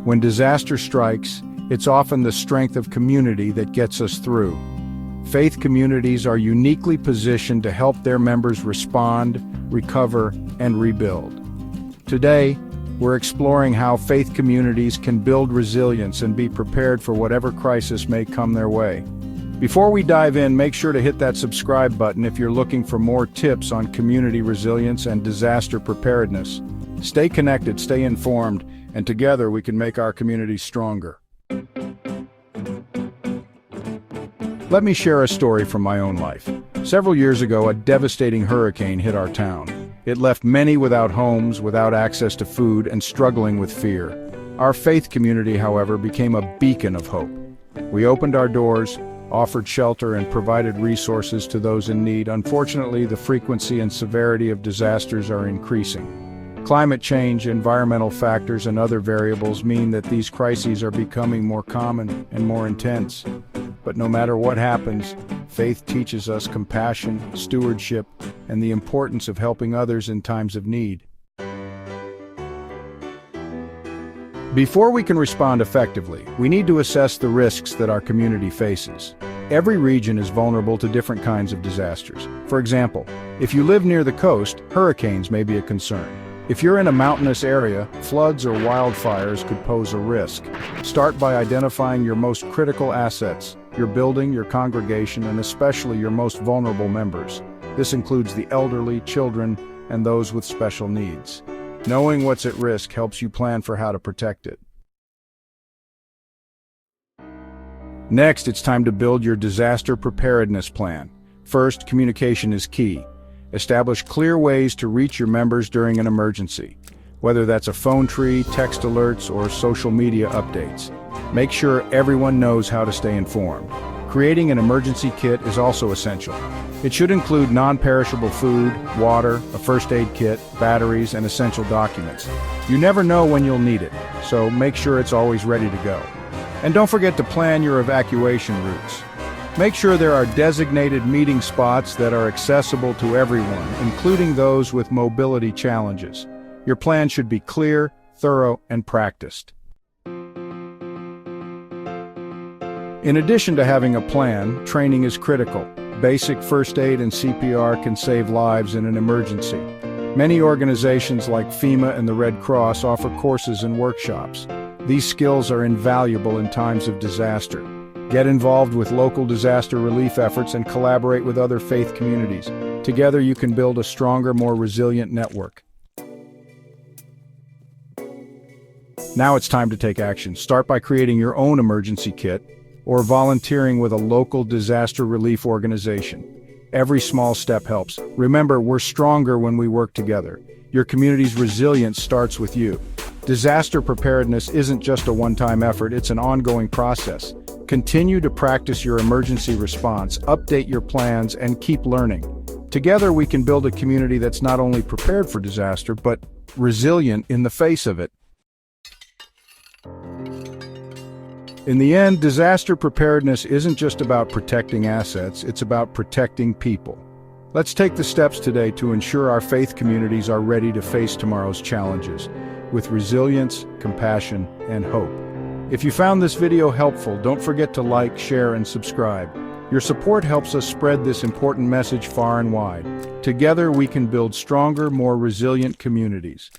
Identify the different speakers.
Speaker 1: When disaster strikes, it's often the strength of community that gets us through. Faith communities are uniquely positioned to help their members respond, recover, and rebuild. Today, we're exploring how faith communities can build resilience and be prepared for whatever crisis may come their way. Before we dive in, make sure to hit that subscribe button if you're looking for more tips on community resilience and disaster preparedness. Stay connected, stay informed, and together we can make our communities stronger. Let me share a story from my own life. Several years ago, a devastating hurricane hit our town. It left many without homes, without access to food, and struggling with fear. Our faith community, however, became a beacon of hope. We opened our doors, offered shelter, and provided resources to those in need. Unfortunately, the frequency and severity of disasters are increasing. Climate change, environmental factors, and other variables mean that these crises are becoming more common and more intense. But no matter what happens, faith teaches us compassion, stewardship, and the importance of helping others in times of need. Before we can respond effectively, we need to assess the risks that our community faces. Every region is vulnerable to different kinds of disasters. For example, if you live near the coast, hurricanes may be a concern. If you're in a mountainous area, floods or wildfires could pose a risk. Start by identifying your most critical assets, your building, your congregation, and especially your most vulnerable members. This includes the elderly, children, and those with special needs. Knowing what's at risk helps you plan for how to protect it. Next, it's time to build your disaster preparedness plan. First, communication is key. Establish clear ways to reach your members during an emergency, whether that's a phone tree, text alerts, or social media updates. Make sure everyone knows how to stay informed. Creating an emergency kit is also essential. It should include non-perishable food, water, a first aid kit, batteries, and essential documents. You never know when you'll need it, so make sure it's always ready to go. And don't forget to plan your evacuation routes. Make sure there are designated meeting spots that are accessible to everyone, including those with mobility challenges. Your plan should be clear, thorough, and practiced. In addition to having a plan, training is critical. Basic first aid and CPR can save lives in an emergency. Many organizations like FEMA and the Red Cross offer courses and workshops. These skills are invaluable in times of disaster. Get involved with local disaster relief efforts and collaborate with other faith communities. Together you can build a stronger, more resilient network. Now it's time to take action. Start by creating your own emergency kit or volunteering with a local disaster relief organization. Every small step helps. Remember, we're stronger when we work together. Your community's resilience starts with you. Disaster preparedness isn't just a one-time effort, it's an ongoing process. Continue to practice your emergency response, update your plans, and keep learning. Together we can build a community that's not only prepared for disaster, but resilient in the face of it. In the end, disaster preparedness isn't just about protecting assets, it's about protecting people. Let's take the steps today to ensure our faith communities are ready to face tomorrow's challenges with resilience, compassion, and hope. If you found this video helpful, don't forget to like, share, and subscribe. Your support helps us spread this important message far and wide. Together we can build stronger, more resilient communities.